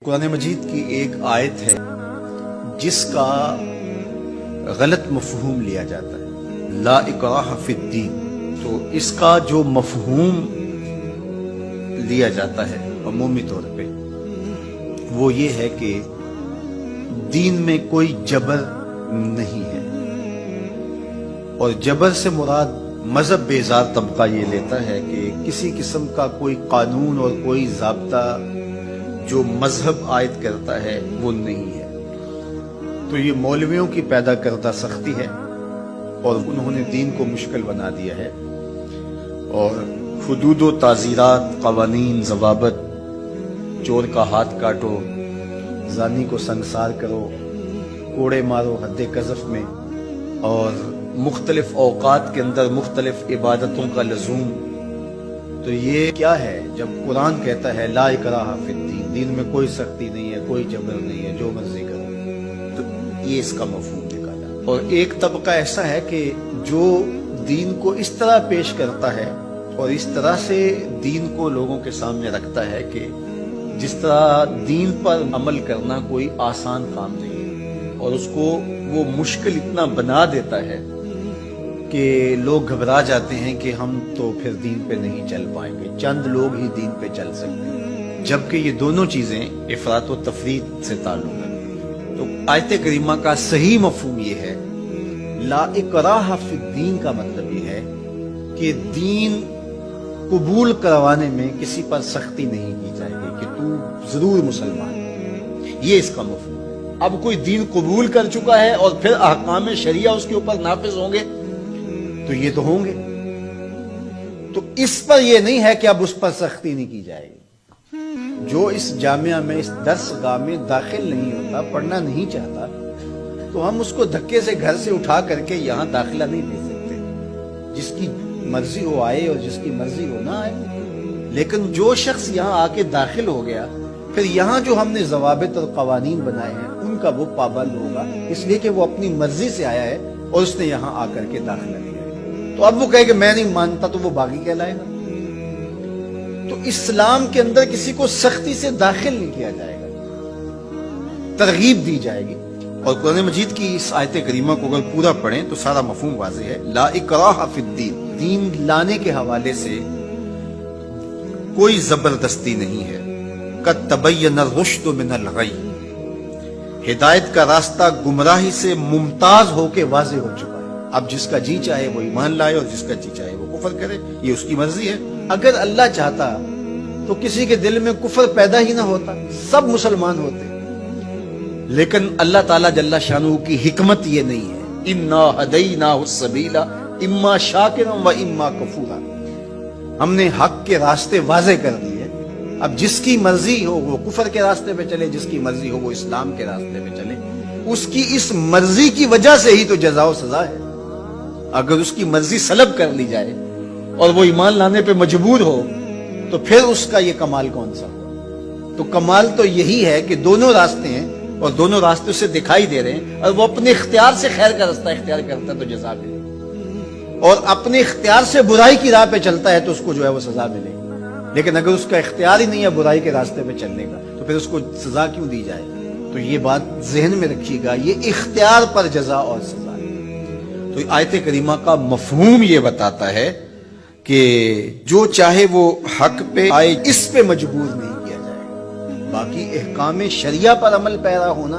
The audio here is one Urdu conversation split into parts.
قرآن مجید کی ایک آیت ہے جس کا غلط مفہوم لیا جاتا ہے، لا اکراہ فی الدین۔ تو اس کا جو مفہوم لیا جاتا ہے عمومی طور پہ وہ یہ ہے کہ دین میں کوئی جبر نہیں ہے، اور جبر سے مراد مذہب بیزار طبقہ یہ لیتا ہے کہ کسی قسم کا کوئی قانون اور کوئی ضابطہ جو مذہب عائد کرتا ہے وہ نہیں ہے۔ تو یہ مولویوں کی پیدا کردہ سختی ہے اور انہوں نے دین کو مشکل بنا دیا ہے، اور حدود و تعزیرات، قوانین، ضوابط، چور کا ہاتھ کاٹو، زانی کو سنگسار کرو، کوڑے مارو حد قذف میں، اور مختلف اوقات کے اندر مختلف عبادتوں کا لزوم۔ تو یہ کیا ہے جب قرآن کہتا ہے لا اکراہ فی الدین، دین میں کوئی سختی نہیں ہے، کوئی جبر نہیں ہے، جو مرضی کرو، تو یہ اس کا مفہوم نکالا۔ اور ایک طبقہ ایسا ہے کہ جو دین کو اس طرح پیش کرتا ہے اور اس طرح سے دین کو لوگوں کے سامنے رکھتا ہے کہ جس طرح دین پر عمل کرنا کوئی آسان کام نہیں ہے، اور اس کو وہ مشکل اتنا بنا دیتا ہے کہ لوگ گھبرا جاتے ہیں کہ ہم تو پھر دین پہ نہیں چل پائیں گے، چند لوگ ہی دین پہ چل سکتے ہیں، جبکہ یہ دونوں چیزیں افراط و تفریط سے تعلق ہے۔ تو آیت کریمہ کا صحیح مفہوم یہ ہے، لا اکراہ فی الدین کا مطلب یہ ہے کہ دین قبول کروانے میں کسی پر سختی نہیں کی جائے گی کہ تو ضرور مسلمان ہے، یہ اس کا مفہوم ہے۔ اب کوئی دین قبول کر چکا ہے اور پھر احکام شریعہ اس کے اوپر نافذ ہوں گے تو یہ تو ہوں گے، تو اس پر یہ نہیں ہے کہ اب اس پر سختی نہیں کی جائے گی۔ جو اس جامعہ میں، اس درس گاہ میں داخل نہیں ہوتا، پڑھنا نہیں چاہتا، تو ہم اس کو دھکے سے گھر سے اٹھا کر کے یہاں داخلہ نہیں دے سکتے۔ جس کی مرضی ہو آئے اور جس کی مرضی ہو نہ آئے، لیکن جو شخص یہاں آ کے داخل ہو گیا، پھر یہاں جو ہم نے ضوابط اور قوانین بنائے ہیں ان کا وہ پابند ہوگا، اس لیے کہ وہ اپنی مرضی سے آیا ہے اور اس نے یہاں آ کر کے داخلہ لیا ہے۔ تو اب وہ کہے کہ میں نہیں مانتا، تو وہ باغی کہلائے گا۔ تو اسلام کے اندر کسی کو سختی سے داخل نہیں کیا جائے گا، ترغیب دی جائے گی۔ اور قرآن مجید کی اس آیت کریمہ کو اگر پورا پڑھیں تو سارا مفہوم واضح ہے، لا اکراہ فی الدین، دین لانے کے حوالے سے کوئی زبردستی نہیں ہے۔ قد تبین الرشد من الغی، ہدایت کا راستہ گمراہی سے ممتاز ہو کے واضح ہو چکا ہے۔ اب جس کا جی چاہے وہ ایمان لائے اور جس کا جی چاہے وہ کفر کرے، یہ اس کی مرضی ہے۔ اگر اللہ چاہتا تو کسی کے دل میں کفر پیدا ہی نہ ہوتا، سب مسلمان ہوتے، لیکن اللہ تعالیٰ جل شانہ کی حکمت یہ نہیں ہے۔ انا ہدیناہ السبیل اما شاکرا و اما کفورا، ہم نے حق کے راستے واضح کر دیے، اب جس کی مرضی ہو وہ کفر کے راستے پہ چلے، جس کی مرضی ہو وہ اسلام کے راستے پہ چلے، اس کی اس مرضی کی وجہ سے ہی تو جزا و سزا ہے۔ اگر اس کی مرضی سلب کر لی جائے اور وہ ایمان لانے پہ مجبور ہو تو پھر اس کا یہ کمال کون سا ہو؟ تو کمال تو یہی ہے کہ دونوں راستے ہیں اور دونوں راستے سے دکھائی دے رہے ہیں، اور وہ اپنے اختیار سے خیر کا راستہ اختیار کرتا ہے تو جزا ملے، اور اپنے اختیار سے برائی کی راہ پہ چلتا ہے تو اس کو جو ہے وہ سزا ملے۔ لیکن اگر اس کا اختیار ہی نہیں ہے برائی کے راستے پہ چلنے کا تو پھر اس کو سزا کیوں دی جائے؟ تو یہ بات ذہن میں رکھیے گا، یہ اختیار پر جزا اور سزا ہے۔ تو آیت کریمہ کا مفہوم یہ بتاتا ہے کہ جو چاہے وہ حق پہ آئے، اس پہ مجبور نہیں کیا جائے گا۔ باقی احکام شریعہ پر عمل پیرا ہونا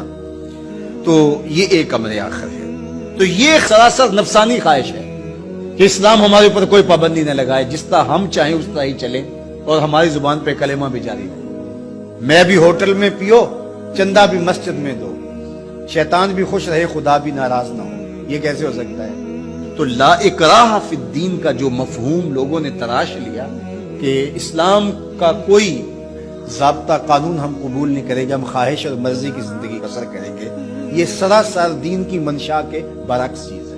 تو یہ ایک امر آخر ہے۔ تو یہ سراسر نفسانی خواہش ہے کہ اسلام ہمارے اوپر کوئی پابندی نہ لگائے، جس طرح ہم چاہیں اس طرح ہی چلیں، اور ہماری زبان پہ کلمہ بھی جاری رہے، میں بھی ہوٹل میں پیو، چندہ بھی مسجد میں دو، شیطان بھی خوش رہے، خدا بھی ناراض نہ ہو، یہ کیسے ہو سکتا ہے؟ تو لا اکراہ فی الدین کا جو مفہوم لوگوں نے تراش لیا کہ اسلام کا کوئی ضابطہ قانون ہم قبول نہیں کریں گے، ہم خواہش اور مرضی کی زندگی بسر کریں گے، یہ سراسر دین کی منشا کے برعکس چیز ہے۔